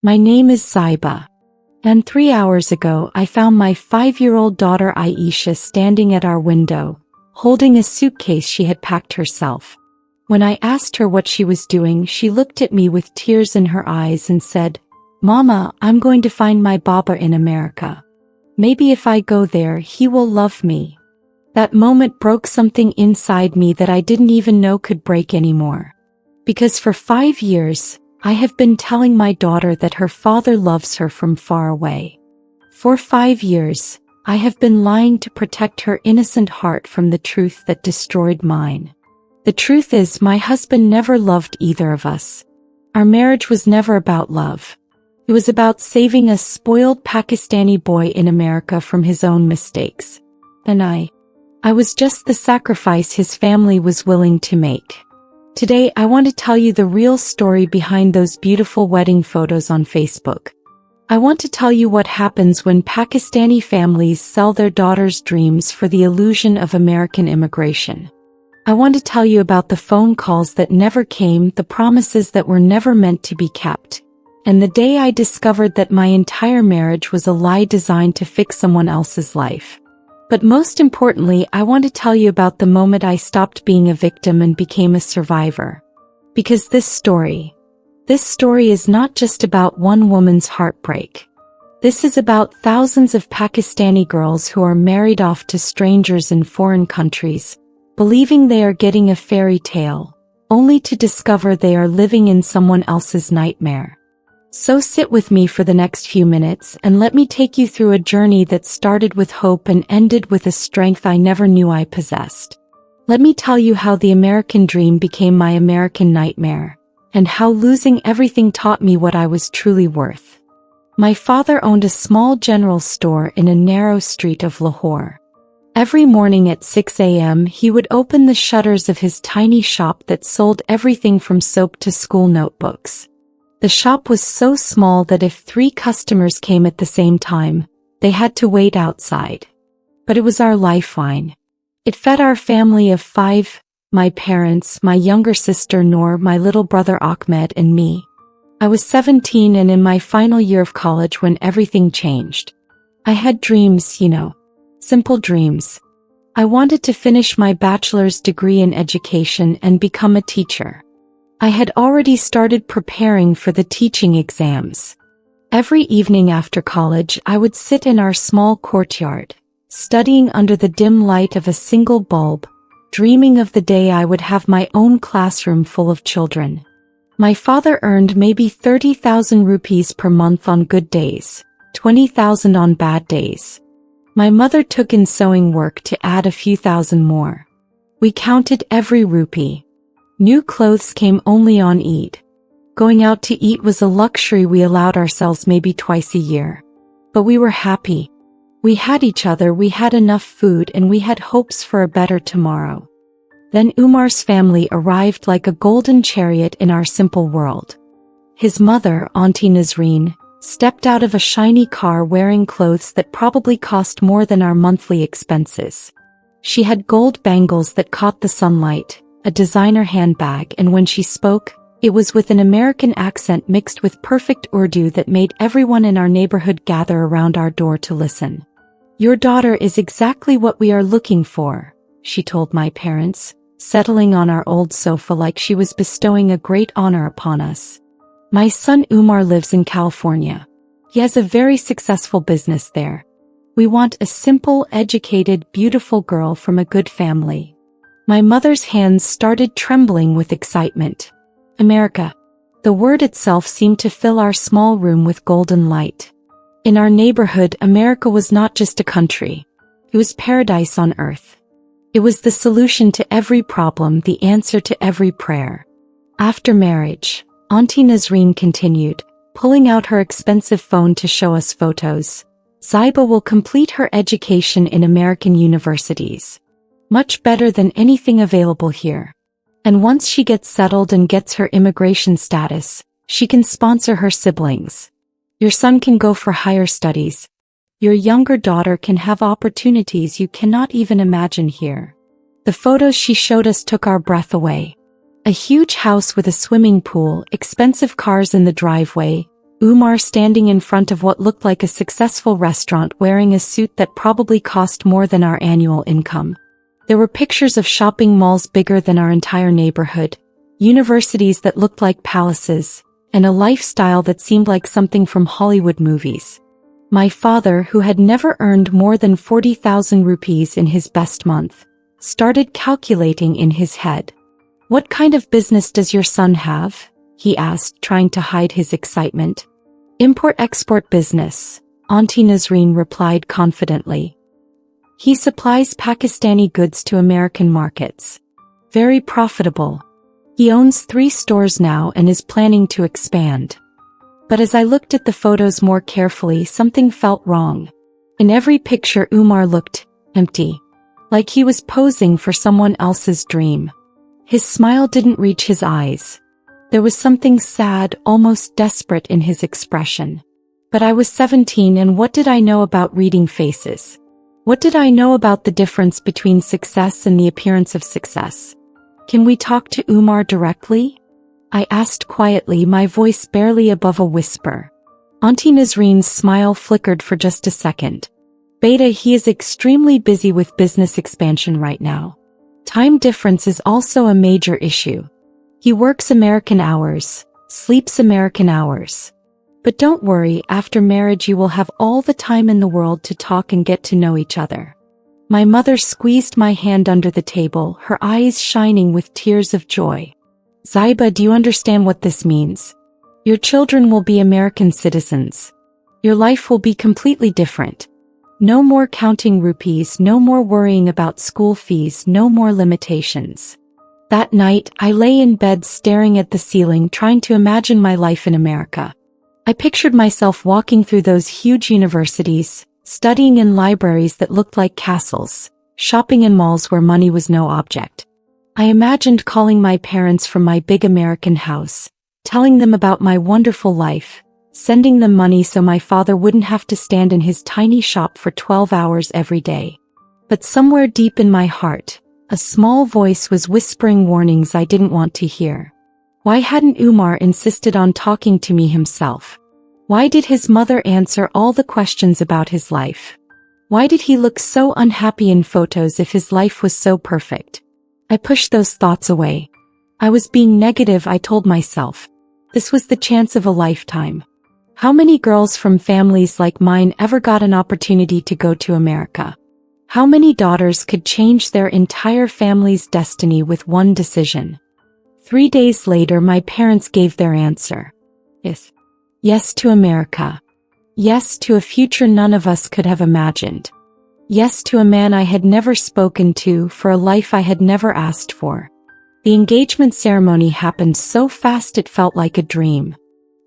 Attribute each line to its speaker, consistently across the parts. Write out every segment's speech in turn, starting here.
Speaker 1: My name is Zaiba. And 3 hours ago I found my 5-year-old daughter Aisha standing at our window, holding a suitcase she had packed herself. When I asked her what she was doing, she looked at me with tears in her eyes and said, "Mama, I'm going to find my Baba in America. Maybe if I go there, he will love me." That moment broke something inside me that I didn't even know could break anymore. Because for 5 years, I have been telling my daughter that her father loves her from far away. For 5 years, I have been lying to protect her innocent heart from the truth that destroyed mine. The truth is, my husband never loved either of us. Our marriage was never about love. It was about saving a spoiled Pakistani boy in America from his own mistakes. And I was just the sacrifice his family was willing to make. Today I want to tell you the real story behind those beautiful wedding photos on Facebook. I want to tell you what happens when Pakistani families sell their daughters' dreams for the illusion of American immigration. I want to tell you about the phone calls that never came, the promises that were never meant to be kept, and the day I discovered that my entire marriage was a lie designed to fix someone else's life. But most importantly, I want to tell you about the moment I stopped being a victim and became a survivor. Because this story is not just about one woman's heartbreak. This is about thousands of Pakistani girls who are married off to strangers in foreign countries, believing they are getting a fairy tale, only to discover they are living in someone else's nightmare. So sit with me for the next few minutes and let me take you through a journey that started with hope and ended with a strength I never knew I possessed. Let me tell you how the American dream became my American nightmare, and how losing everything taught me what I was truly worth. My father owned a small general store in a narrow street of Lahore. Every morning at 6 a.m. he would open the shutters of his tiny shop that sold everything from soap to school notebooks. The shop was so small that if 3 customers came at the same time, they had to wait outside. But it was our lifeline. It fed our family of 5, my parents, my younger sister Noor, my little brother Ahmed, and me. I was 17 and in my final year of college when everything changed. I had dreams, simple dreams. I wanted to finish my bachelor's degree in education and become a teacher. I had already started preparing for the teaching exams. Every evening after college, I would sit in our small courtyard, studying under the dim light of a single bulb, dreaming of the day I would have my own classroom full of children. My father earned maybe 30,000 rupees per month on good days, 20,000 on bad days. My mother took in sewing work to add a few thousand more. We counted every rupee. New clothes came only on Eid. Going out to eat was a luxury we allowed ourselves maybe twice a year. But we were happy. We had each other, we had enough food, and we had hopes for a better tomorrow. Then Umar's family arrived like a golden chariot in our simple world. His mother, Auntie Nazreen, stepped out of a shiny car wearing clothes that probably cost more than our monthly expenses. She had gold bangles that caught the sunlight, a designer handbag, and when she spoke, it was with an American accent mixed with perfect Urdu that made everyone in our neighborhood gather around our door to listen. "Your daughter is exactly what we are looking for," she told my parents, settling on our old sofa like she was bestowing a great honor upon us. "My son Umar lives in California. He has a very successful business there. We want a simple, educated, beautiful girl from a good family." My mother's hands started trembling with excitement. America. The word itself seemed to fill our small room with golden light. In our neighborhood, America was not just a country. It was paradise on earth. It was the solution to every problem, the answer to every prayer. After marriage, Auntie Nazreen continued, pulling out her expensive phone to show us photos. "Zaiba will complete her education in American universities. Much better than anything available here. And once she gets settled and gets her immigration status, she can sponsor her siblings. Your son can go for higher studies. Your younger daughter can have opportunities you cannot even imagine here." The photos she showed us took our breath away. A huge house with a swimming pool, expensive cars in the driveway, Umar standing in front of what looked like a successful restaurant wearing a suit that probably cost more than our annual income. There were pictures of shopping malls bigger than our entire neighborhood, universities that looked like palaces, and a lifestyle that seemed like something from Hollywood movies. My father, who had never earned more than 40,000 rupees in his best month, started calculating in his head. "What kind of business does your son have?" he asked, trying to hide his excitement. "Import-export business," Auntie Nazreen replied confidently. "He supplies Pakistani goods to American markets. Very profitable. He owns 3 stores now and is planning to expand." But as I looked at the photos more carefully, something felt wrong. In every picture, Umar looked empty, like he was posing for someone else's dream. His smile didn't reach his eyes. There was something sad, almost desperate in his expression. But I was 17, and what did I know about reading faces? What did I know about the difference between success and the appearance of success? "Can we talk to Umar directly?" I asked quietly, my voice barely above a whisper. Auntie Nazreen's smile flickered for just a second. "Beta, he is extremely busy with business expansion right now. Time difference is also a major issue. He works American hours, sleeps American hours. But don't worry, after marriage you will have all the time in the world to talk and get to know each other." My mother squeezed my hand under the table, her eyes shining with tears of joy. "Zaiba, do you understand what this means? Your children will be American citizens. Your life will be completely different. No more counting rupees, no more worrying about school fees, no more limitations." That night, I lay in bed staring at the ceiling, trying to imagine my life in America. I pictured myself walking through those huge universities, studying in libraries that looked like castles, shopping in malls where money was no object. I imagined calling my parents from my big American house, telling them about my wonderful life, sending them money so my father wouldn't have to stand in his tiny shop for 12 hours every day. But somewhere deep in my heart, a small voice was whispering warnings I didn't want to hear. Why hadn't Umar insisted on talking to me himself? Why did his mother answer all the questions about his life? Why did he look so unhappy in photos if his life was so perfect? I pushed those thoughts away. I was being negative, I told myself. This was the chance of a lifetime. How many girls from families like mine ever got an opportunity to go to America? How many daughters could change their entire family's destiny with one decision? 3 days later, my parents gave their answer. Yes. Yes to America. Yes to a future none of us could have imagined. Yes to a man I had never spoken to, for a life I had never asked for. The engagement ceremony happened so fast it felt like a dream.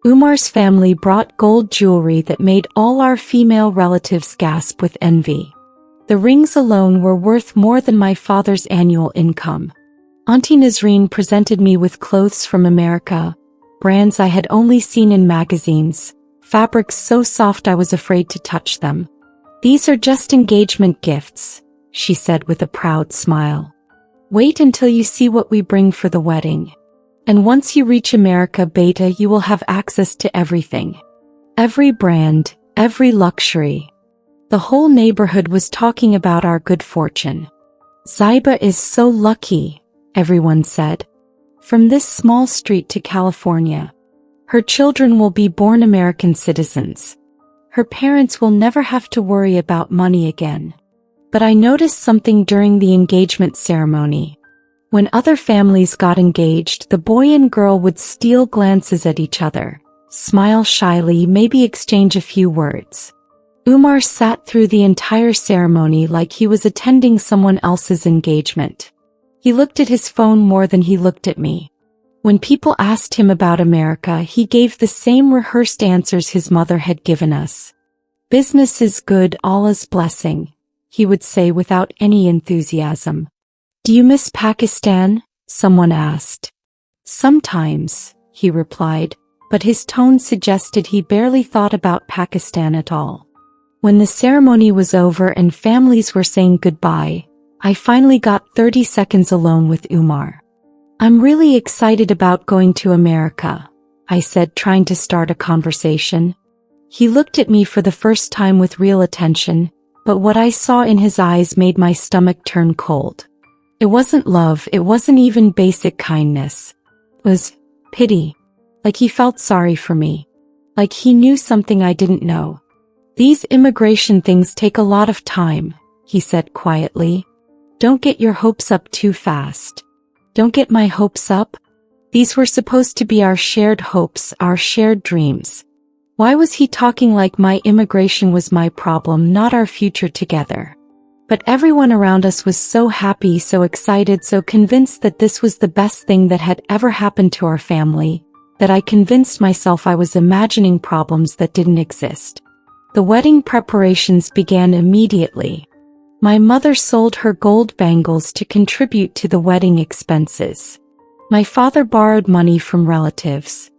Speaker 1: Umar's family brought gold jewelry that made all our female relatives gasp with envy. The rings alone were worth more than my father's annual income. Auntie Nazreen presented me with clothes from America, brands I had only seen in magazines, fabrics so soft I was afraid to touch them. "These are just engagement gifts," she said with a proud smile. "Wait until you see what we bring for the wedding. And once you reach America, Beta, you will have access to everything. Every brand, every luxury." The whole neighborhood was talking about our good fortune. "Zaiba is so lucky," everyone said. "From this small street to California. Her children will be born American citizens. Her parents will never have to worry about money again." But I noticed something during the engagement ceremony. When other families got engaged, the boy and girl would steal glances at each other, smile shyly, maybe exchange a few words. Umar sat through the entire ceremony like he was attending someone else's engagement. He looked at his phone more than he looked at me. When people asked him about America, he gave the same rehearsed answers his mother had given us. "Business is good, Allah's blessing," he would say without any enthusiasm. "Do you miss Pakistan?" someone asked. "Sometimes," he replied, but his tone suggested he barely thought about Pakistan at all. When the ceremony was over and families were saying goodbye, I finally got 30 seconds alone with Umar. "I'm really excited about going to America," I said, trying to start a conversation. He looked at me for the first time with real attention, but what I saw in his eyes made my stomach turn cold. It wasn't love, it wasn't even basic kindness. It was pity. Like he felt sorry for me. Like he knew something I didn't know. These immigration things take a lot of time, he said quietly. Don't get your hopes up too fast. Don't get my hopes up. These were supposed to be our shared hopes, our shared dreams. Why was he talking like my immigration was my problem, not our future together? But everyone around us was so happy, so excited, so convinced that this was the best thing that had ever happened to our family, that I convinced myself I was imagining problems that didn't exist. The wedding preparations began immediately. My mother sold her gold bangles to contribute to the wedding expenses. My father borrowed money from relatives.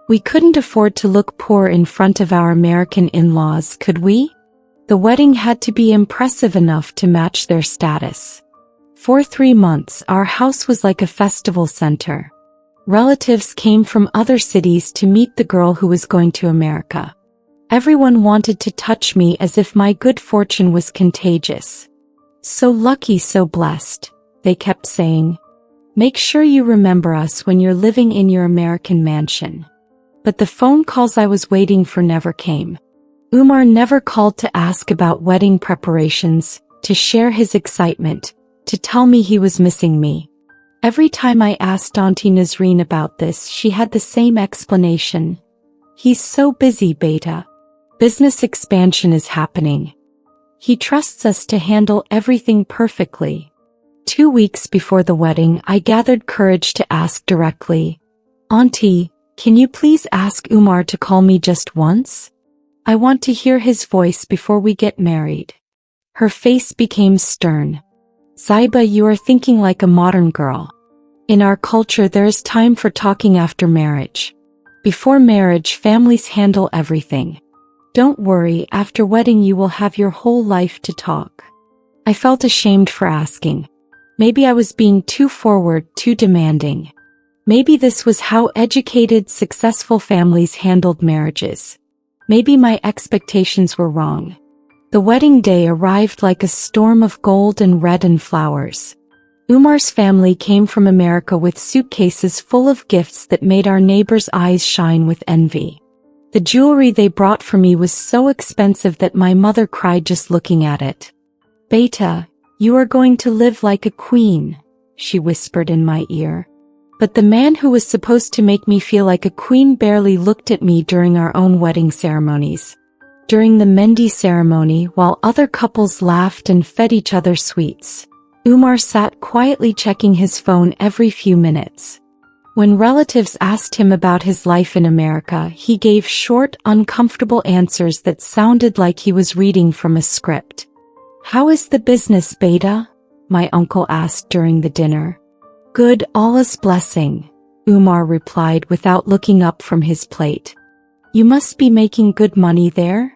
Speaker 1: We couldn't afford to look poor in front of our American in-laws, could we? The wedding had to be impressive enough to match their status. For 3 months, our house was like a festival center. Relatives came from other cities to meet the girl who was going to America. Everyone wanted to touch me as if my good fortune was contagious. So lucky, so blessed, they kept saying. Make sure you remember us when you're living in your American mansion. But the phone calls I was waiting for never came. Umar never called to ask about wedding preparations, to share his excitement, to tell me he was missing me. Every time I asked Auntie Nazreen about this, she had the same explanation. He's so busy, Beta. Business expansion is happening. He trusts us to handle everything perfectly. 2 weeks before the wedding, I gathered courage to ask directly, Auntie, can you please ask Umar to call me just once? I want to hear his voice before we get married. Her face became stern. Zaiba, you are thinking like a modern girl. In our culture, there is time for talking after marriage. Before marriage, families handle everything. Don't worry, after wedding you will have your whole life to talk. I felt ashamed for asking. Maybe I was being too forward, too demanding. Maybe this was how educated, successful families handled marriages. Maybe my expectations were wrong. The wedding day arrived like a storm of gold and red and flowers. Umar's family came from America with suitcases full of gifts that made our neighbors' eyes shine with envy. The jewelry they brought for me was so expensive that my mother cried just looking at it. Beta, you are going to live like a queen, she whispered in my ear. But the man who was supposed to make me feel like a queen barely looked at me during our own wedding ceremonies. During the Mendi ceremony, while other couples laughed and fed each other sweets, Umar sat quietly checking his phone every few minutes. When relatives asked him about his life in America, he gave short, uncomfortable answers that sounded like he was reading from a script. How is the business, Beta? My uncle asked during the dinner. Good, Allah's blessing, Umar replied without looking up from his plate. You must be making good money there?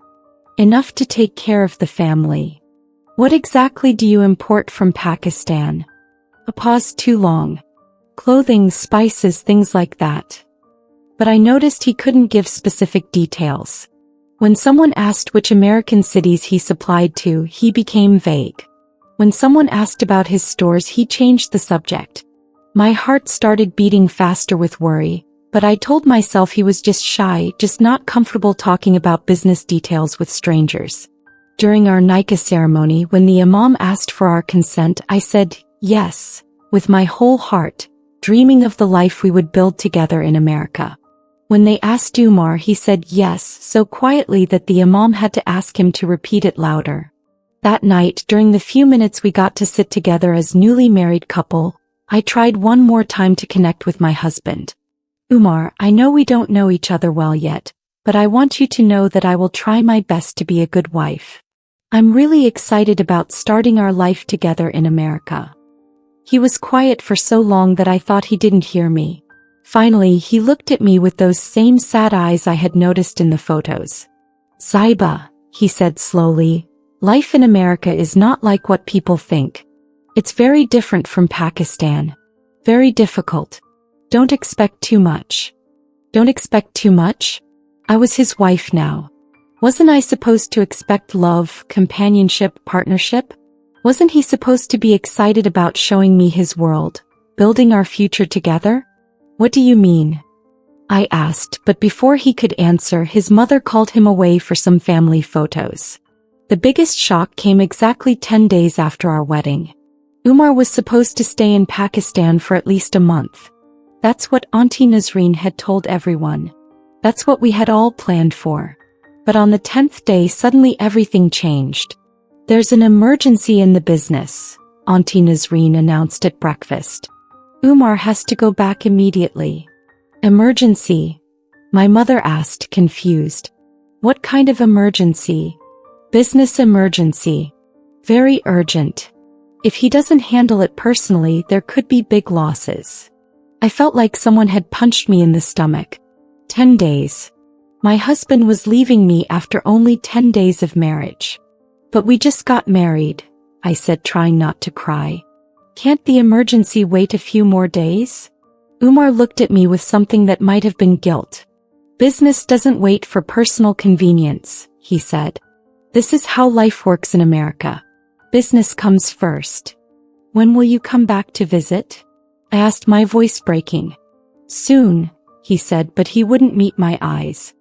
Speaker 1: Enough to take care of the family. What exactly do you import from Pakistan? A pause too long. Clothing, spices, things like that. But I noticed he couldn't give specific details. When someone asked which American cities he supplied to, he became vague. When someone asked about his stores, he changed the subject. My heart started beating faster with worry, but I told myself he was just shy, just not comfortable talking about business details with strangers. During our nikah ceremony, when the imam asked for our consent, I said, yes, with my whole heart, dreaming of the life we would build together in America. When they asked Umar, he said yes, so quietly that the imam had to ask him to repeat it louder. That night, during the few minutes we got to sit together as newly married couple, I tried one more time to connect with my husband. Umar, I know we don't know each other well yet, but I want you to know that I will try my best to be a good wife. I'm really excited about starting our life together in America. He was quiet for so long that I thought he didn't hear me. Finally, he looked at me with those same sad eyes I had noticed in the photos. Zaiba, he said slowly, life in America is not like what people think. It's very different from Pakistan. Very difficult. Don't expect too much. Don't expect too much? I was his wife now. Wasn't I supposed to expect love, companionship, partnership? Wasn't he supposed to be excited about showing me his world, building our future together? What do you mean? I asked, but before he could answer, his mother called him away for some family photos. The biggest shock came exactly 10 days after our wedding. Umar was supposed to stay in Pakistan for at least a month. That's what Auntie Nazreen had told everyone. That's what we had all planned for. But on the 10th day, suddenly everything changed. There's an emergency in the business, Auntie Nazreen announced at breakfast. Umar has to go back immediately. Emergency? My mother asked, confused. What kind of emergency? Business emergency. Very urgent. If he doesn't handle it personally, there could be big losses. I felt like someone had punched me in the stomach. 10 days. My husband was leaving me after only 10 days of marriage. But we just got married, I said, trying not to cry. Can't the emergency wait a few more days? Umar looked at me with something that might have been guilt. Business doesn't wait for personal convenience, he said. This is how life works in America. Business comes first. When will you come back to visit? I asked, my voice breaking. Soon, he said, but he wouldn't meet my eyes.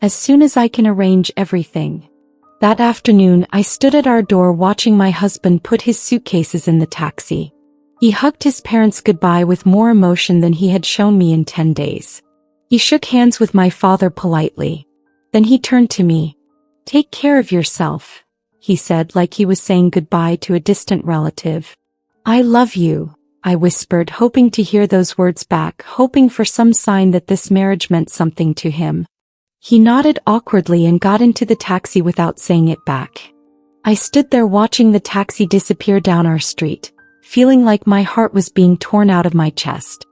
Speaker 1: As soon as I can arrange everything. That afternoon, I stood at our door watching my husband put his suitcases in the taxi. He hugged his parents goodbye with more emotion than he had shown me in 10 days. He shook hands with my father politely. Then he turned to me. Take care of yourself, he said, like he was saying goodbye to a distant relative. I love you, I whispered, hoping to hear those words back, hoping for some sign that this marriage meant something to him. He nodded awkwardly and got into the taxi without saying it back. I stood there watching the taxi disappear down our street, feeling like my heart was being torn out of my chest.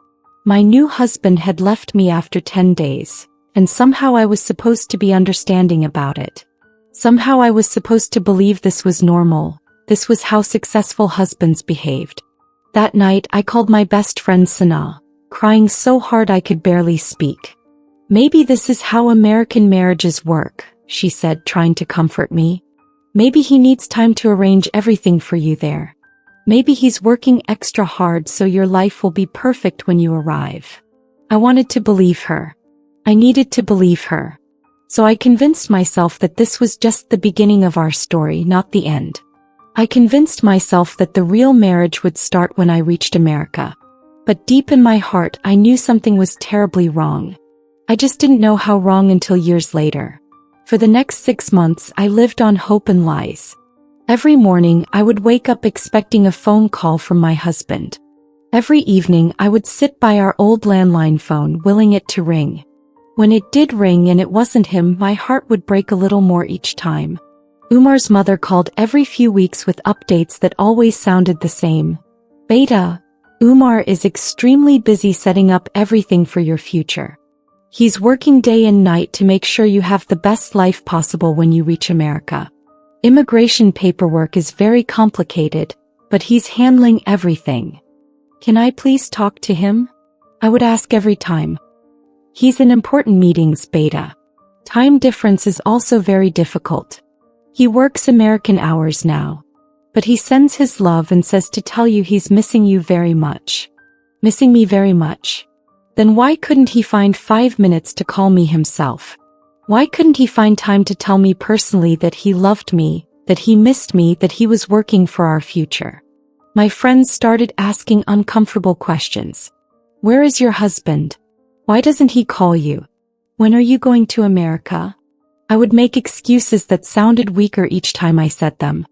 Speaker 1: My new husband had left me after 10 days, and somehow I was supposed to be understanding about it. Somehow I was supposed to believe this was normal, this was how successful husbands behaved. That night I called my best friend Sana, crying so hard I could barely speak. Maybe this is how American marriages work, she said, trying to comfort me. Maybe he needs time to arrange everything for you there. Maybe he's working extra hard so your life will be perfect when you arrive. I wanted to believe her. I needed to believe her. So I convinced myself that this was just the beginning of our story, not the end. I convinced myself that the real marriage would start when I reached America. But deep in my heart, I knew something was terribly wrong. I just didn't know how wrong until years later. For the next 6 months, I lived on hope and lies. Every morning, I would wake up expecting a phone call from my husband. Every evening, I would sit by our old landline phone, willing it to ring. When it did ring and it wasn't him, my heart would break a little more each time. Umar's mother called every few weeks with updates that always sounded the same. Beta, Umar is extremely busy setting up everything for your future. He's working day and night to make sure you have the best life possible when you reach America. Immigration paperwork is very complicated, but he's handling everything. Can I please talk to him? I would ask every time. He's in important meetings, Beta. Time difference is also very difficult. He works American hours now. But he sends his love and says to tell you he's missing you very much. Missing me very much. Then why couldn't he find 5 minutes to call me himself? Why couldn't he find time to tell me personally that he loved me, that he missed me, that he was working for our future? My friends started asking uncomfortable questions. Where is your husband? Why doesn't he call you? When are you going to America? I would make excuses that sounded weaker each time I said them.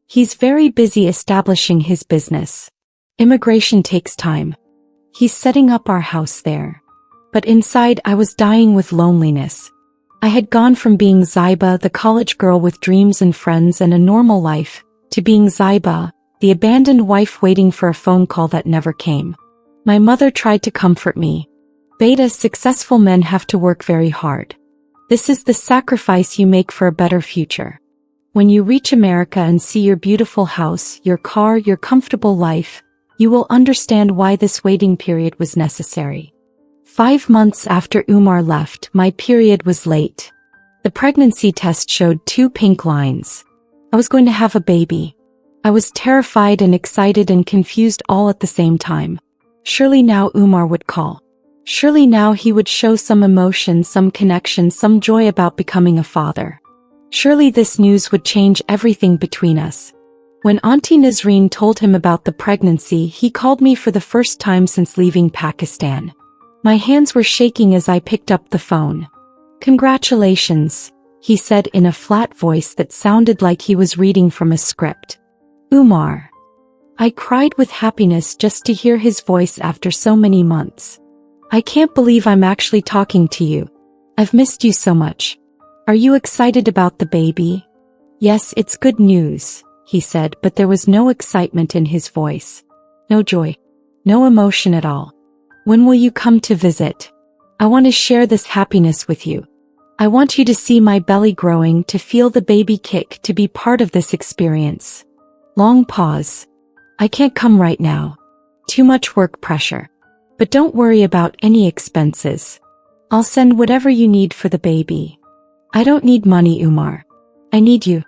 Speaker 1: He's very busy establishing his business. Immigration takes time. He's setting up our house there. But inside I was dying with loneliness. I had gone from being Zaiba, the college girl with dreams and friends and a normal life, to being Zaiba, the abandoned wife waiting for a phone call that never came. My mother tried to comfort me. Beta, successful men have to work very hard. This is the sacrifice you make for a better future. When you reach America and see your beautiful house, your car, your comfortable life, you will understand why this waiting period was necessary. 5 months after Umar left, my period was late. The pregnancy test showed 2 pink lines. I was going to have a baby. I was terrified and excited and confused all at the same time. Surely now Umar would call. Surely now he would show some emotion, some connection, some joy about becoming a father. Surely this news would change everything between us. When Auntie Nazreen told him about the pregnancy, he called me for the first time since leaving Pakistan. My hands were shaking as I picked up the phone. "Congratulations," he said in a flat voice that sounded like he was reading from a script. "Umar." I cried with happiness just to hear his voice after so many months. "I can't believe I'm actually talking to you. I've missed you so much. Are you excited about the baby?" "Yes, it's good news," he said, but there was no excitement in his voice. No joy. No emotion at all. "When will you come to visit? I want to share this happiness with you. I want you to see my belly growing, to feel the baby kick, to be part of this experience." Long pause. "I can't come right now. Too much work pressure. But don't worry about any expenses. I'll send whatever you need for the baby." "I don't need money, Umar. I need you.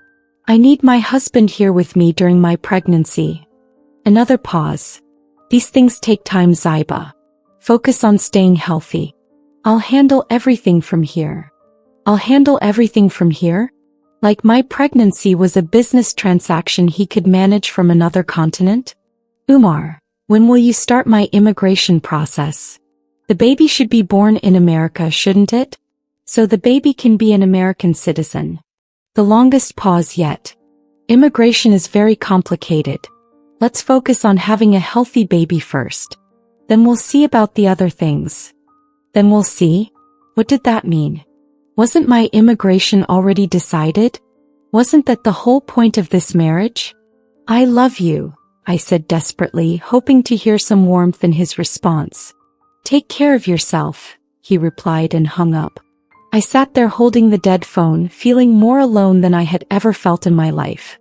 Speaker 1: I need my husband here with me during my pregnancy." Another pause. "These things take time, Zaiba. Focus on staying healthy. I'll handle everything from here." "I'll handle everything from here?" Like my pregnancy was a business transaction he could manage from another continent? "Umar, when will you start my immigration process? The baby should be born in America, shouldn't it? So the baby can be an American citizen." The longest pause yet. "Immigration is very complicated. Let's focus on having a healthy baby first. Then we'll see about the other things." "Then we'll see?" What did that mean? Wasn't my immigration already decided? Wasn't that the whole point of this marriage? "I love you," I said desperately, hoping to hear some warmth in his response. "Take care of yourself," he replied and hung up. I sat there holding the dead phone, feeling more alone than I had ever felt in my life.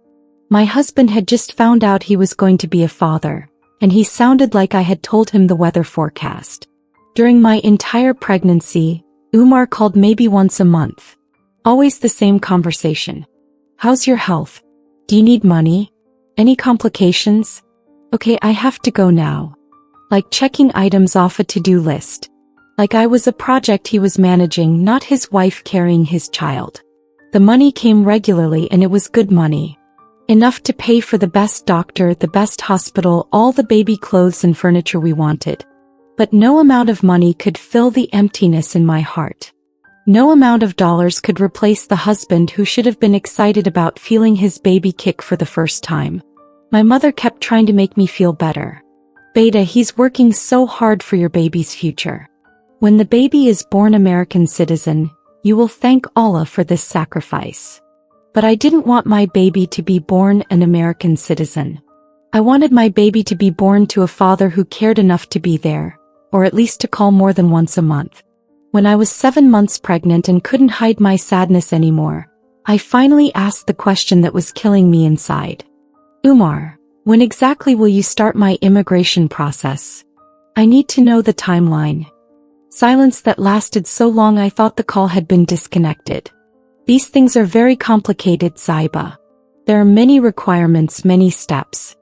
Speaker 1: My husband had just found out he was going to be a father, and he sounded like I had told him the weather forecast. During my entire pregnancy, Umar called maybe once a month. Always the same conversation. "How's your health? Do you need money? Any complications? Okay, I have to go now." Like checking items off a to-do list. Like I was a project he was managing, not his wife carrying his child. The money came regularly and it was good money. Enough to pay for the best doctor, the best hospital, all the baby clothes and furniture we wanted. But no amount of money could fill the emptiness in my heart. No amount of dollars could replace the husband who should have been excited about feeling his baby kick for the first time. My mother kept trying to make me feel better. "Beta, he's working so hard for your baby's future. When the baby is born American citizen, you will thank Allah for this sacrifice." But I didn't want my baby to be born an American citizen. I wanted my baby to be born to a father who cared enough to be there, or at least to call more than once a month. When I was 7 months pregnant and couldn't hide my sadness anymore, I finally asked the question that was killing me inside. "Umar, when exactly will you start my immigration process? I need to know the timeline." Silence that lasted so long I thought the call had been disconnected. "These things are very complicated, Zaiba. There are many requirements, many steps.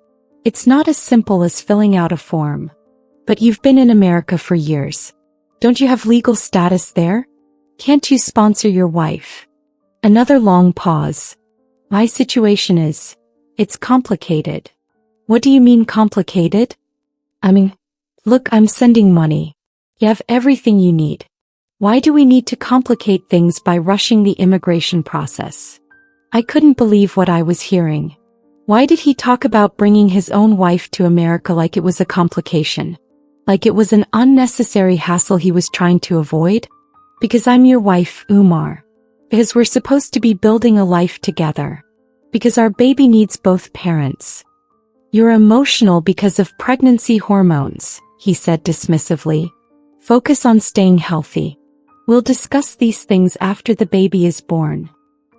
Speaker 1: It's not as simple as filling out a form. But you've been in America for years. Don't you have legal status there? Can't you sponsor your wife?" Another long pause. "My situation is, it's complicated." "What do you mean complicated?" Look, I'm sending money. You have everything you need. Why do we need to complicate things by rushing the immigration process?" I couldn't believe what I was hearing. Why did he talk about bringing his own wife to America like it was a complication? Like it was an unnecessary hassle he was trying to avoid? "Because I'm your wife, Umar. Because we're supposed to be building a life together. Because our baby needs both parents." "You're emotional because of pregnancy hormones," he said dismissively. "Focus on staying healthy. We'll discuss these things after the baby is born."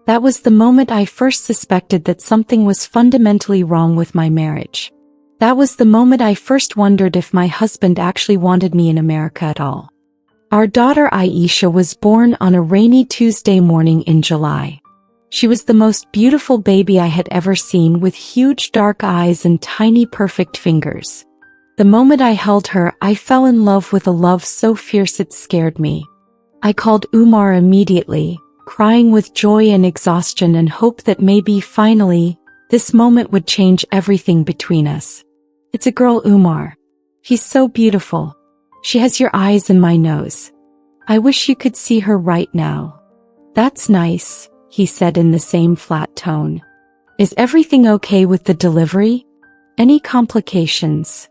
Speaker 1: That was the moment I first suspected that something was fundamentally wrong with my marriage. That was the moment I first wondered if my husband actually wanted me in America at all. Our daughter Aisha was born on a rainy Tuesday morning in July. She was the most beautiful baby I had ever seen, with huge dark eyes and tiny perfect fingers. The moment I held her, I fell in love with a love so fierce it scared me. I called Umar immediately, crying with joy and exhaustion and hope that maybe, finally, this moment would change everything between us. It's a girl, Umar. She's so beautiful. She has your eyes and my nose. I wish you could see her right now. That's nice, he said in the same flat tone. Is everything okay with the delivery? Any complications?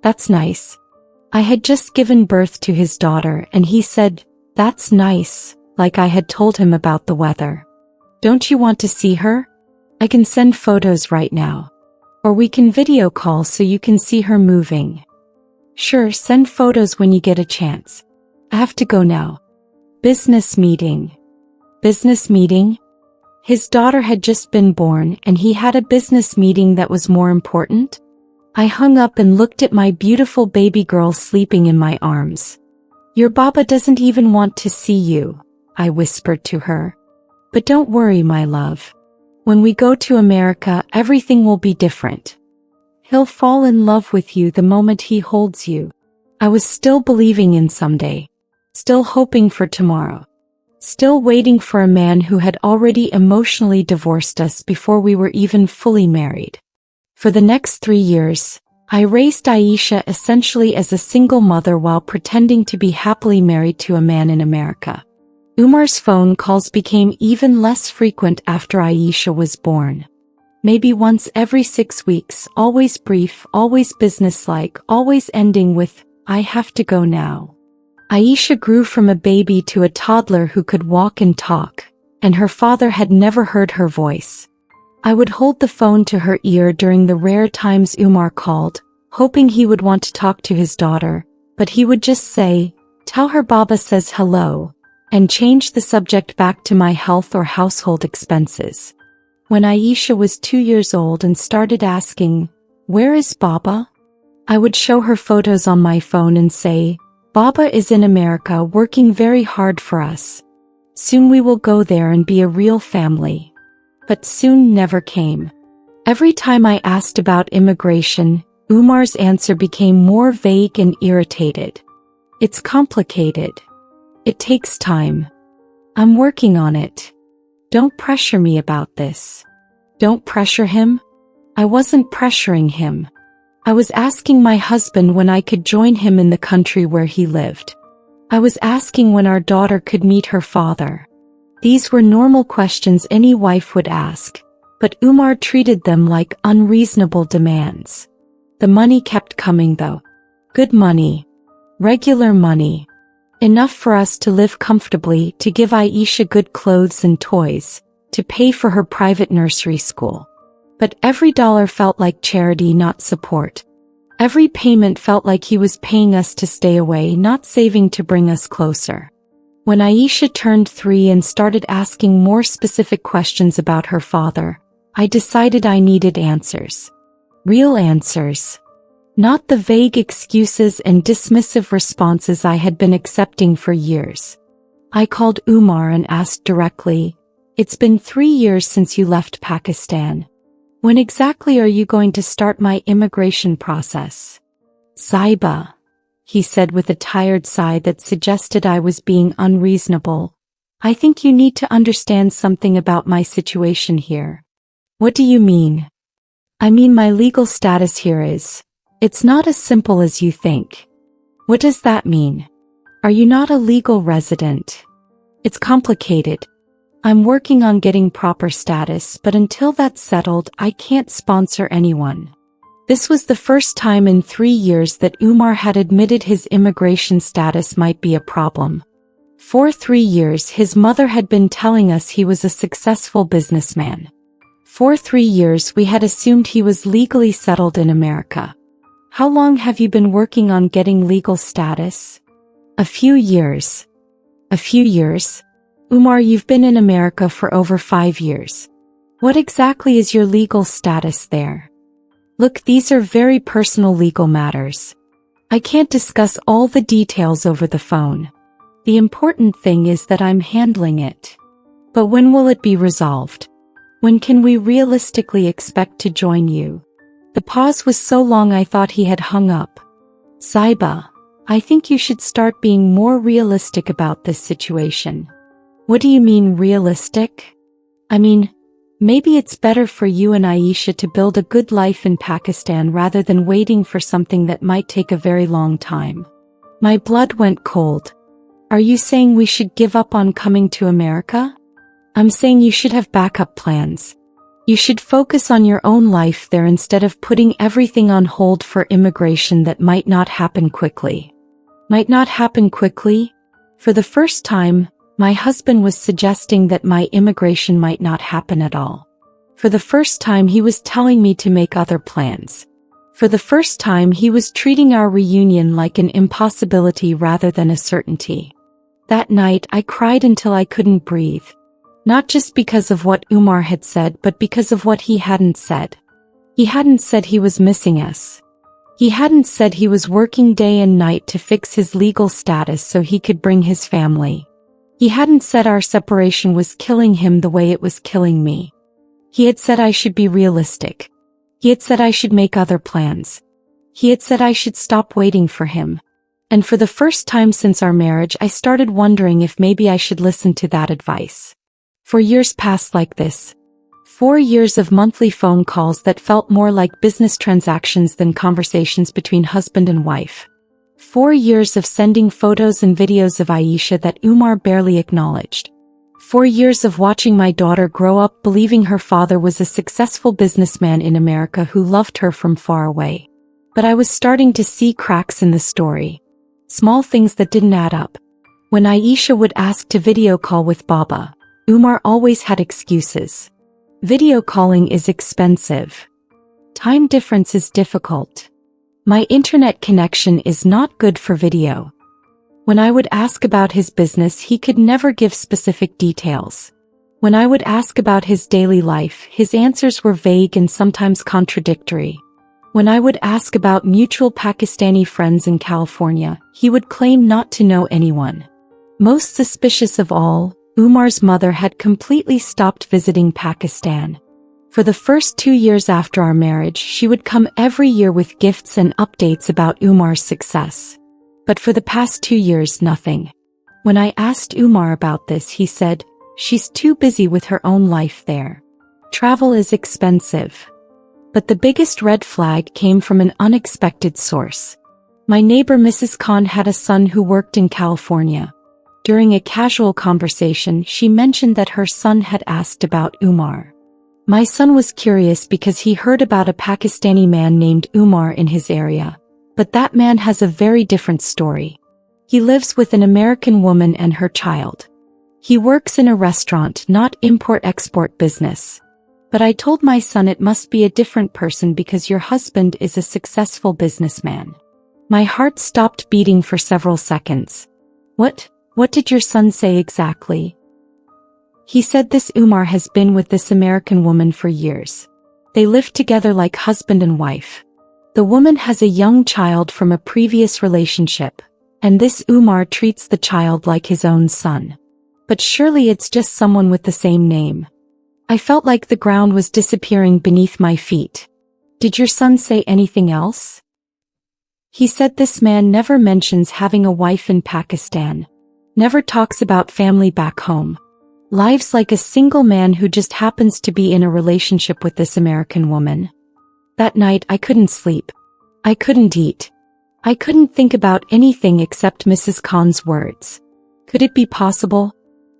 Speaker 1: That's nice. I had just given birth to his daughter and he said, that's nice, like I had told him about the weather. Don't you want to see her? I can send photos right now. Or we can video call so you can see her moving. Sure, send photos when you get a chance. I have to go now. Business meeting. Business meeting? His daughter had just been born and he had a business meeting that was more important? I hung up and looked at my beautiful baby girl sleeping in my arms. Your Baba doesn't even want to see you, I whispered to her. But don't worry, my love. When we go to America, everything will be different. He'll fall in love with you the moment he holds you. I was still believing in someday. Still hoping for tomorrow. Still waiting for a man who had already emotionally divorced us before we were even fully married. For the next 3 years, I raised Aisha essentially as a single mother while pretending to be happily married to a man in America. Umar's phone calls became even less frequent after Aisha was born. Maybe once every 6 weeks, always brief, always businesslike, always ending with, I have to go now. Aisha grew from a baby to a toddler who could walk and talk, and her father had never heard her voice. I would hold the phone to her ear during the rare times Umar called, hoping he would want to talk to his daughter, but he would just say, tell her Baba says hello, and change the subject back to my health or household expenses. When Aisha was 2 years old and started asking, where is Baba? I would show her photos on my phone and say, Baba is in America working very hard for us. Soon we will go there and be a real family. But soon never came. Every time I asked about immigration, Umar's answer became more vague and irritated. It's complicated. It takes time. I'm working on it. Don't pressure me about this. Don't pressure him? I wasn't pressuring him. I was asking my husband when I could join him in the country where he lived. I was asking when our daughter could meet her father. These were normal questions any wife would ask, but Umar treated them like unreasonable demands. The money kept coming though. Good money. Regular money. Enough for us to live comfortably, to give Aisha good clothes and toys, to pay for her private nursery school. But every dollar felt like charity, not support. Every payment felt like he was paying us to stay away, not saving to bring us closer. When Aisha turned 3 and started asking more specific questions about her father, I decided I needed answers. Real answers. Not the vague excuses and dismissive responses I had been accepting for years. I called Umar and asked directly, it's been 3 years since you left Pakistan. When exactly are you going to start my immigration process? Zaiba, he said with a tired sigh that suggested I was being unreasonable. I think you need to understand something about my situation here. What do you mean? I mean my legal status here is. It's not as simple as you think. What does that mean? Are you not a legal resident? It's complicated. I'm working on getting proper status, but until that's settled, I can't sponsor anyone. This was the first time in 3 years that Umar had admitted his immigration status might be a problem. For 3 years his mother had been telling us he was a successful businessman. For 3 years we had assumed he was legally settled in America. How long have you been working on getting legal status? A few years. A few years? Umar, you've been in America for over 5 years. What exactly is your legal status there? Look, these are very personal legal matters. I can't discuss all the details over the phone. The important thing is that I'm handling it. But when will it be resolved? When can we realistically expect to join you? The pause was so long I thought he had hung up. Zaiba, I think you should start being more realistic about this situation. What do you mean realistic? I mean, maybe it's better for you and Aisha to build a good life in Pakistan rather than waiting for something that might take a very long time. My blood went cold. Are you saying we should give up on coming to America? I'm saying you should have backup plans. You should focus on your own life there instead of putting everything on hold for immigration that might not happen quickly. Might not happen quickly? For the first time, my husband was suggesting that my immigration might not happen at all. For the first time he was telling me to make other plans. For the first time he was treating our reunion like an impossibility rather than a certainty. That night I cried until I couldn't breathe. Not just because of what Umar had said, but because of what he hadn't said. He hadn't said he was missing us. He hadn't said he was working day and night to fix his legal status so he could bring his family. He hadn't said our separation was killing him the way it was killing me. He had said I should be realistic. He had said I should make other plans. He had said I should stop waiting for him. And for the first time since our marriage I started wondering if maybe I should listen to that advice. 4 years passed like this. 4 years of monthly phone calls that felt more like business transactions than conversations between husband and wife. 4 years of sending photos and videos of Aisha that Umar barely acknowledged. 4 years of watching my daughter grow up believing her father was a successful businessman in America who loved her from far away. But I was starting to see cracks in the story. Small things that didn't add up. When Aisha would ask to video call with Baba, Umar always had excuses. Video calling is expensive. Time difference is difficult. My internet connection is not good for video. When I would ask about his business, he could never give specific details. When I would ask about his daily life, his answers were vague and sometimes contradictory. When I would ask about mutual Pakistani friends in California, he would claim not to know anyone. Most suspicious of all, Umar's mother had completely stopped visiting Pakistan. For the first 2 years after our marriage, she would come every year with gifts and updates about Umar's success. But for the past 2 years, nothing. When I asked Umar about this, he said, "She's too busy with her own life there. Travel is expensive." But the biggest red flag came from an unexpected source. My neighbor Mrs. Khan had a son who worked in California. During a casual conversation, she mentioned that her son had asked about Umar. My son was curious because he heard about a Pakistani man named Umar in his area. But that man has a very different story. He lives with an American woman and her child. He works in a restaurant, not import-export business. But I told my son it must be a different person because your husband is a successful businessman. My heart stopped beating for several seconds. What did your son say exactly? He said this Umar has been with this American woman for years. They live together like husband and wife. The woman has a young child from a previous relationship, and this Umar treats the child like his own son. But surely it's just someone with the same name. I felt like the ground was disappearing beneath my feet. Did your son say anything else? He said this man never mentions having a wife in Pakistan. Never talks about family back home. Lives like a single man who just happens to be in a relationship with this American woman. That night I couldn't sleep. I couldn't eat. I couldn't think about anything except Mrs. Khan's words. Could it be possible?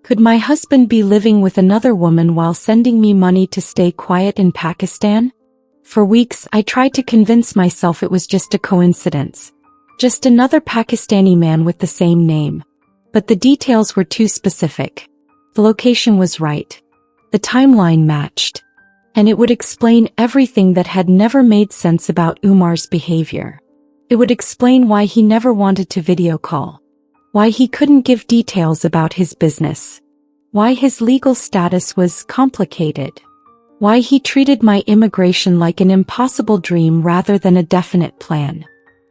Speaker 1: Could my husband be living with another woman while sending me money to stay quiet in Pakistan? For weeks I tried to convince myself it was just a coincidence. Just another Pakistani man with the same name. But the details were too specific. The location was right. The timeline matched. And it would explain everything that had never made sense about Umar's behavior. It would explain why he never wanted to video call. Why he couldn't give details about his business. Why his legal status was complicated. Why he treated my immigration like an impossible dream rather than a definite plan.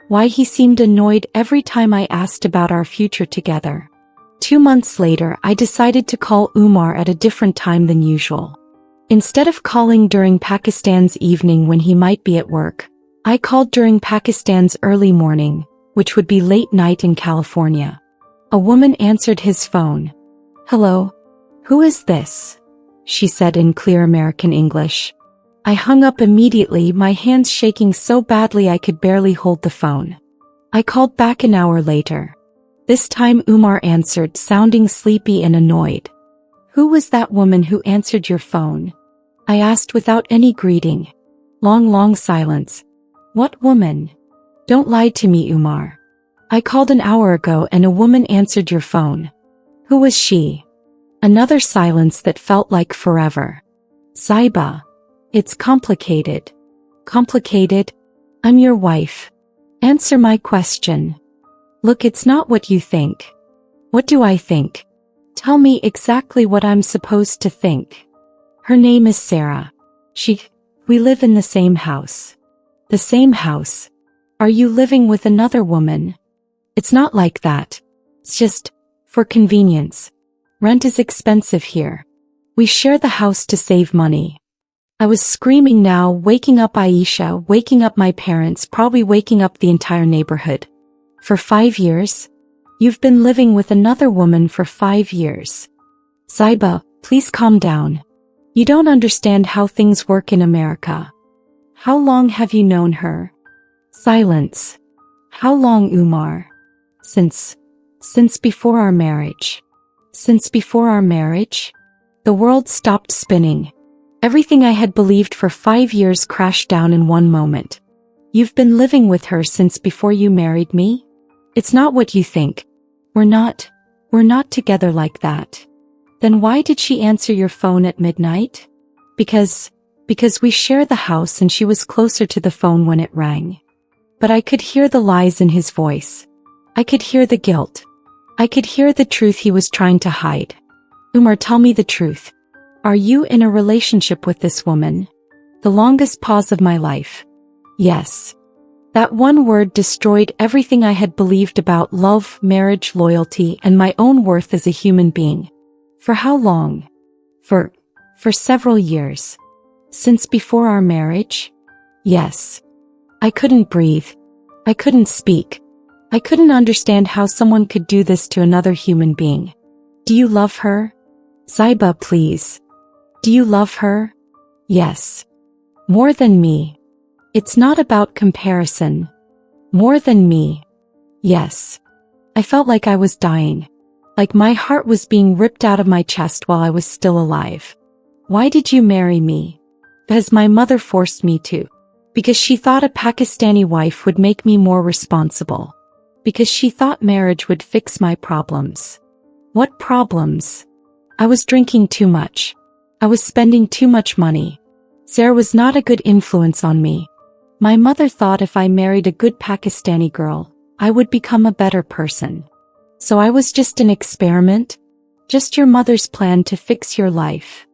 Speaker 1: Why he seemed annoyed every time I asked about our future together. 2 months later, I decided to call Umar at a different time than usual. Instead of calling during Pakistan's evening when he might be at work, I called during Pakistan's early morning, which would be late night in California. A woman answered his phone. "Hello? Who is this?" she said in clear American English. I hung up immediately, my hands shaking so badly I could barely hold the phone. I called back an hour later. This time Umar answered, sounding sleepy and annoyed. "Who was that woman who answered your phone?" I asked without any greeting. Long silence. "What woman? Don't lie to me, Umar. I called an hour ago and a woman answered your phone. Who was she?" Another silence that felt like forever. "Zaiba. It's complicated." "Complicated? I'm your wife. Answer my question." "Look, it's not what you think." "What do I think? Tell me exactly what I'm supposed to think." "Her name is Sarah. We live in the same house." "The same house? Are you living with another woman?" "It's not like that. It's just, for convenience. Rent is expensive here. We share the house to save money." I was screaming now, waking up Aisha, waking up my parents, probably waking up the entire neighborhood. "For 5 years? You've been living with another woman for 5 years. Zaiba, please calm down. You don't understand how things work in America. How long have you known her?" Silence. "How long, Umar?" Since before our marriage." "Since before our marriage?" The world stopped spinning. Everything I had believed for 5 years crashed down in one moment. "You've been living with her since before you married me? It's not what you think. We're not together like that." "Then why did she answer your phone at midnight?" Because we share the house and she was closer to the phone when it rang." But I could hear the lies in his voice. I could hear the guilt. I could hear the truth he was trying to hide. "Umar, tell me the truth. Are you in a relationship with this woman?" The longest pause of my life. "Yes." That one word destroyed everything I had believed about love, marriage, loyalty, and my own worth as a human being. "For how long?" For several years. "Since before our marriage?" "Yes." I couldn't breathe. I couldn't speak. I couldn't understand how someone could do this to another human being. "Do you love her?" "Zaiba, please. Do you love her?" "Yes." "More than me?" "It's not about comparison." "More than me?" "Yes." I felt like I was dying. Like my heart was being ripped out of my chest while I was still alive. "Why did you marry me?" "Because my mother forced me to. Because she thought a Pakistani wife would make me more responsible. Because she thought marriage would fix my problems." "What problems?" "I was drinking too much. I was spending too much money. Sarah was not a good influence on me. My mother thought if I married a good Pakistani girl, I would become a better person. So I was just an experiment. Just your mother's plan to fix your life.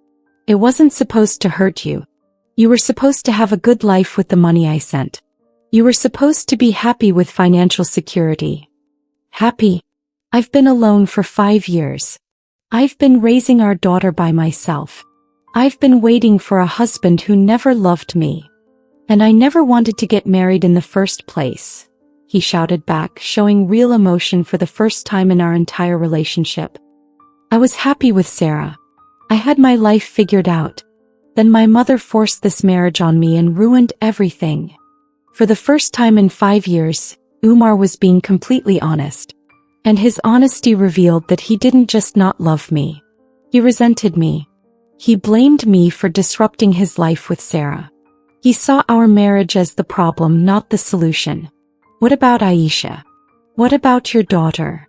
Speaker 1: It wasn't supposed to hurt you. You were supposed to have a good life with the money I sent. You were supposed to be happy with financial security." "Happy? I've been alone for 5 years. I've been raising our daughter by myself. I've been waiting for a husband who never loved me. And I never wanted to get married in the first place," he shouted back, showing real emotion for the first time in our entire relationship. "I was happy with Sarah. I had my life figured out. Then my mother forced this marriage on me and ruined everything." For the first time in 5 years, Umar was being completely honest. And his honesty revealed that he didn't just not love me. He resented me. He blamed me for disrupting his life with Sarah. He saw our marriage as the problem, not the solution. "What about Aisha? What about your daughter?"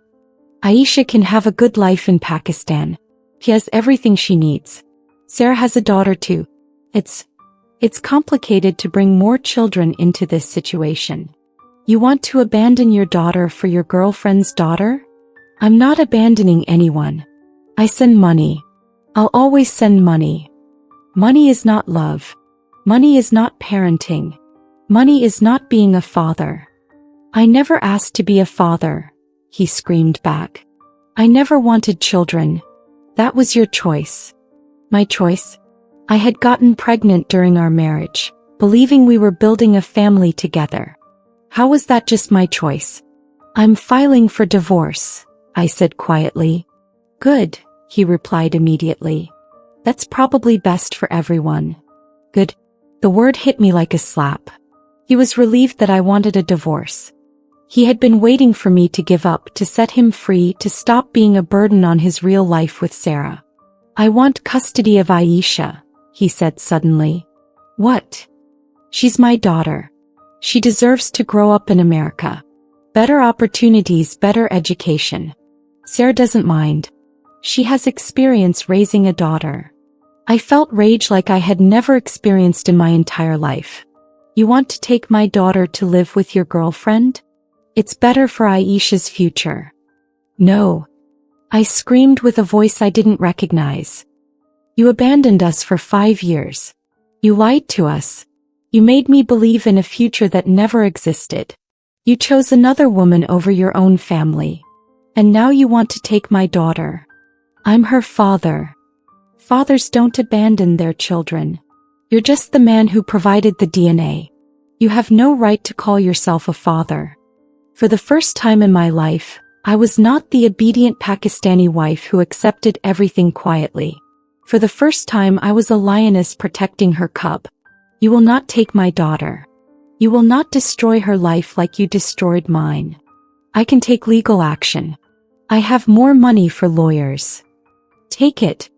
Speaker 1: "Aisha can have a good life in Pakistan. She has everything she needs. Sarah has a daughter too. It's complicated to bring more children into this situation. You want to abandon your daughter for your girlfriend's daughter?" "I'm not abandoning anyone. I send money. I'll always send money. Money is not love. Money is not parenting. Money is not being a father." "I never asked to be a father," he screamed back. I never wanted children. That was your choice. My choice? I had gotten pregnant during our marriage, believing we were building a family together. How was that just my choice? I'm filing for divorce, I said quietly. Good, he replied immediately. That's probably best for everyone. Good. The word hit me like a slap. He was relieved that I wanted a divorce. He had been waiting for me to give up, to set him free, to stop being a burden on his real life with Sarah. I want custody of Aisha, he said suddenly. What? She's my daughter. She deserves to grow up in America. Better opportunities, better education. Sarah doesn't mind. She has experience raising a daughter. I felt rage like I had never experienced in my entire life. You want to take my daughter to live with your girlfriend? It's better for Aisha's future. No. I screamed with a voice I didn't recognize. You abandoned us for 5 years. You lied to us. You made me believe in a future that never existed. You chose another woman over your own family. And now you want to take my daughter. I'm her father. Fathers don't abandon their children. You're just the man who provided the DNA. You have no right to call yourself a father. For the first time in my life, I was not the obedient Pakistani wife who accepted everything quietly. For the first time I was a lioness protecting her cub. You will not take my daughter. You will not destroy her life like you destroyed mine. I can take legal action. I have more money for lawyers. Take it.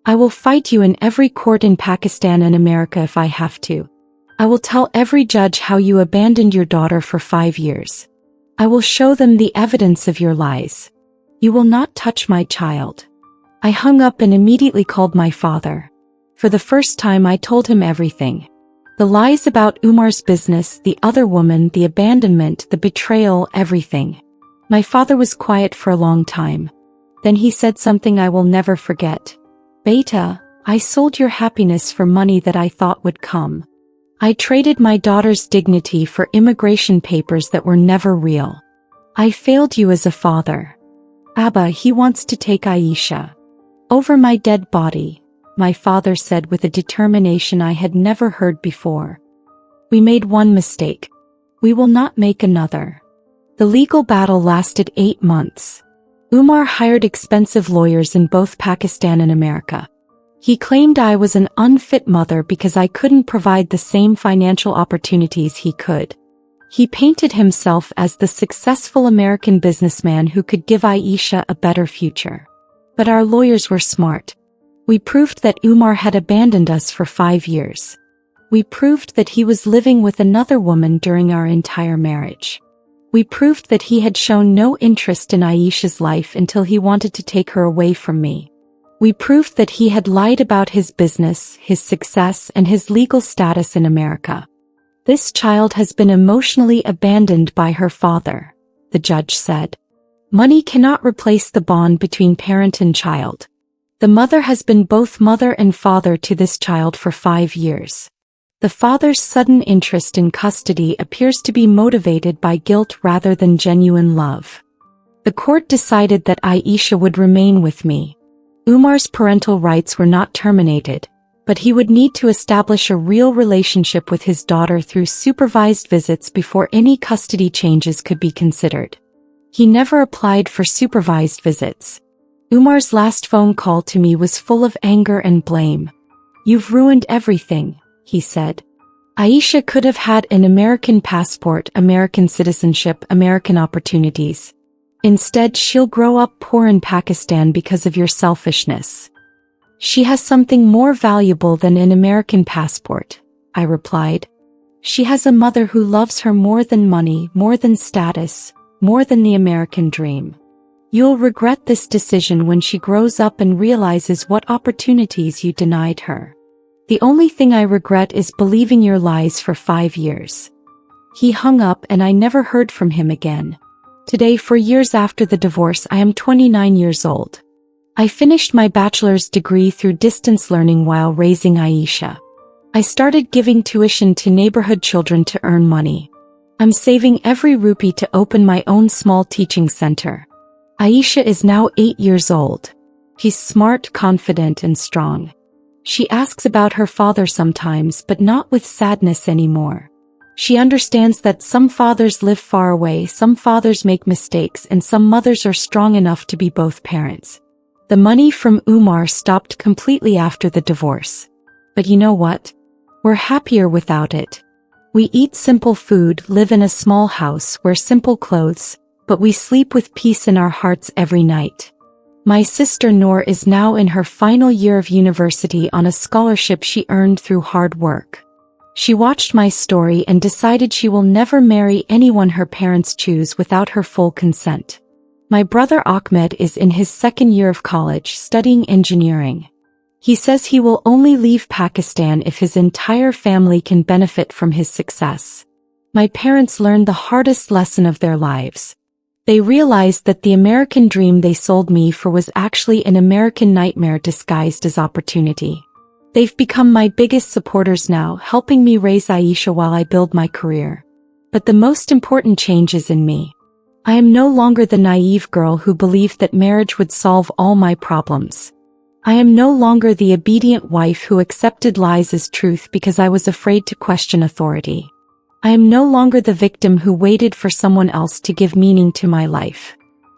Speaker 1: I will fight you in every court in Pakistan and America if I have to. I will tell every judge how you abandoned your daughter for 5 years. I will show them the evidence of your lies. You will not touch my child. I hung up and immediately called my father. For the first time I told him everything. The lies about Umar's business, the other woman, the abandonment, the betrayal, everything. My father was quiet for a long time. Then he said something I will never forget. Beta, I sold your happiness for money that I thought would come. I traded my daughter's dignity for immigration papers that were never real. I failed you as a father. Abba, he wants to take Aisha. Over my dead body, my father said with a determination I had never heard before. We made one mistake. We will not make another. The legal battle lasted 8 months. Umar hired expensive lawyers in both Pakistan and America. He claimed I was an unfit mother because I couldn't provide the same financial opportunities he could. He painted himself as the successful American businessman who could give Aisha a better future. But our lawyers were smart. We proved that Umar had abandoned us for 5 years. We proved that he was living with another woman during our entire marriage. We proved that he had shown no interest in Aisha's life until he wanted to take her away from me. We proved that he had lied about his business, his success, and his legal status in America. This child has been emotionally abandoned by her father, the judge said. Money cannot replace the bond between parent and child. The mother has been both mother and father to this child for 5 years. The father's sudden interest in custody appears to be motivated by guilt rather than genuine love. The court decided that Aisha would remain with me. Umar's parental rights were not terminated, but he would need to establish a real relationship with his daughter through supervised visits before any custody changes could be considered. He never applied for supervised visits. Umar's last phone call to me was full of anger and blame. You've ruined everything, he said. Aisha could have had an American passport, American citizenship, American opportunities. Instead, she'll grow up poor in Pakistan because of your selfishness. She has something more valuable than an American passport, I replied. She has a mother who loves her more than money, more than status, more than the American dream. You'll regret this decision when she grows up and realizes what opportunities you denied her. The only thing I regret is believing your lies for 5 years. He hung up and I never heard from him again. Today, 4 years after the divorce, I am 29 years old. I finished my bachelor's degree through distance learning while raising Aisha. I started giving tuition to neighborhood children to earn money. I'm saving every rupee to open my own small teaching center. Aisha is now 8 years old. She's smart, confident, and strong. She asks about her father sometimes, but not with sadness anymore. She understands that some fathers live far away, some fathers make mistakes, and some mothers are strong enough to be both parents. The money from Umar stopped completely after the divorce. But you know what? We're happier without it. We eat simple food, live in a small house, wear simple clothes, but we sleep with peace in our hearts every night. My sister Noor is now in her final year of university on a scholarship she earned through hard work. She watched my story and decided she will never marry anyone her parents choose without her full consent. My brother Ahmed is in his second year of college studying engineering. He says he will only leave Pakistan if his entire family can benefit from his success. My parents learned the hardest lesson of their lives. They realized that the American dream they sold me for was actually an American nightmare disguised as opportunity. They've become my biggest supporters now, helping me raise Aisha while I build my career. But the most important change is in me. I am no longer the naive girl who believed that marriage would solve all my problems. I am no longer the obedient wife who accepted lies as truth because I was afraid to question authority. I am no longer the victim who waited for someone else to give meaning to my life.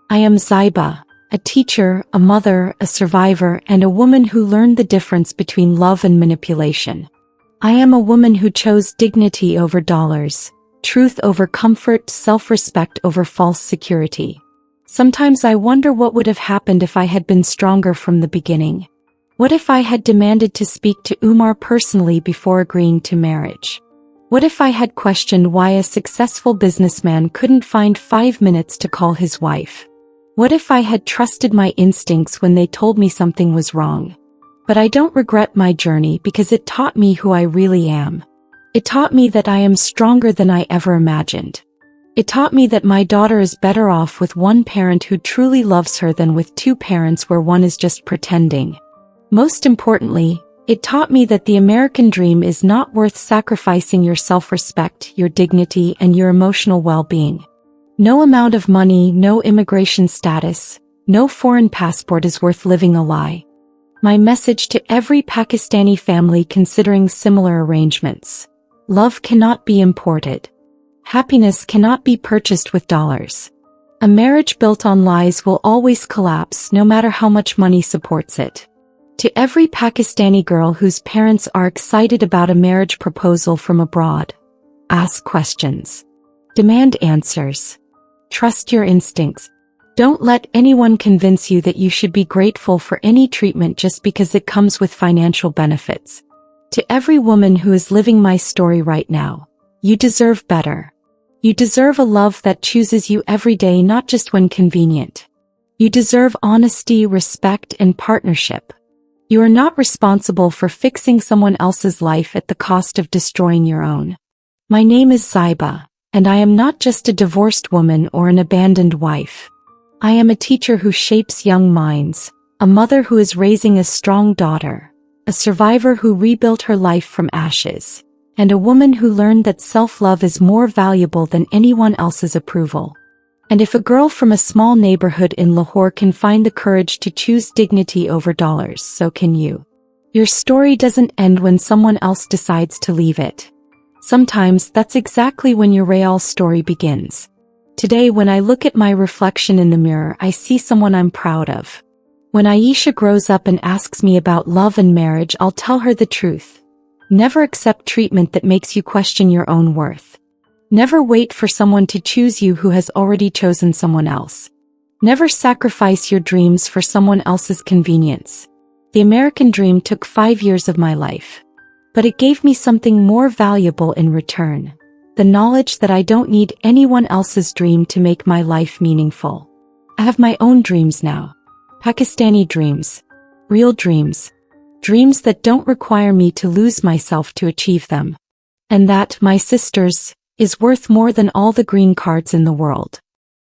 Speaker 1: I am Zaiba, a teacher, a mother, a survivor, and a woman who learned the difference between love and manipulation. I am a woman who chose dignity over dollars, truth over comfort, self-respect over false security. Sometimes I wonder what would have happened if I had been stronger from the beginning. What if I had demanded to speak to Umar personally before agreeing to marriage? What if I had questioned why a successful businessman couldn't find 5 minutes to call his wife? What if I had trusted my instincts when they told me something was wrong? But I don't regret my journey because it taught me who I really am. It taught me that I am stronger than I ever imagined. It taught me that my daughter is better off with one parent who truly loves her than with two parents where one is just pretending. Most importantly, it taught me that the American dream is not worth sacrificing your self-respect, your dignity, and your emotional well-being. No amount of money, no immigration status, no foreign passport is worth living a lie. My message to every Pakistani family considering similar arrangements: love cannot be imported. Happiness cannot be purchased with dollars. A marriage built on lies will always collapse no matter how much money supports it. To every Pakistani girl whose parents are excited about a marriage proposal from abroad: ask questions. Demand answers. Trust your instincts. Don't let anyone convince you that you should be grateful for any treatment just because it comes with financial benefits. To every woman who is living my story right now: you deserve better. You deserve a love that chooses you every day, not just when convenient. You deserve honesty, respect, and partnership. You are not responsible for fixing someone else's life at the cost of destroying your own. My name is Zaiba, and I am not just a divorced woman or an abandoned wife. I am a teacher who shapes young minds, a mother who is raising a strong daughter, a survivor who rebuilt her life from ashes, and a woman who learned that self-love is more valuable than anyone else's approval. And if a girl from a small neighborhood in Lahore can find the courage to choose dignity over dollars, so can you. Your story doesn't end when someone else decides to leave it. Sometimes that's exactly when your real story begins. Today, when I look at my reflection in the mirror, I see someone I'm proud of. When Aisha grows up and asks me about love and marriage, I'll tell her the truth. Never accept treatment that makes you question your own worth. Never wait for someone to choose you who has already chosen someone else. Never sacrifice your dreams for someone else's convenience. The American dream took 5 years of my life. But it gave me something more valuable in return: the knowledge that I don't need anyone else's dream to make my life meaningful. I have my own dreams now. Pakistani dreams. Real dreams. Dreams that don't require me to lose myself to achieve them. And that, my sisters, is worth more than all the green cards in the world.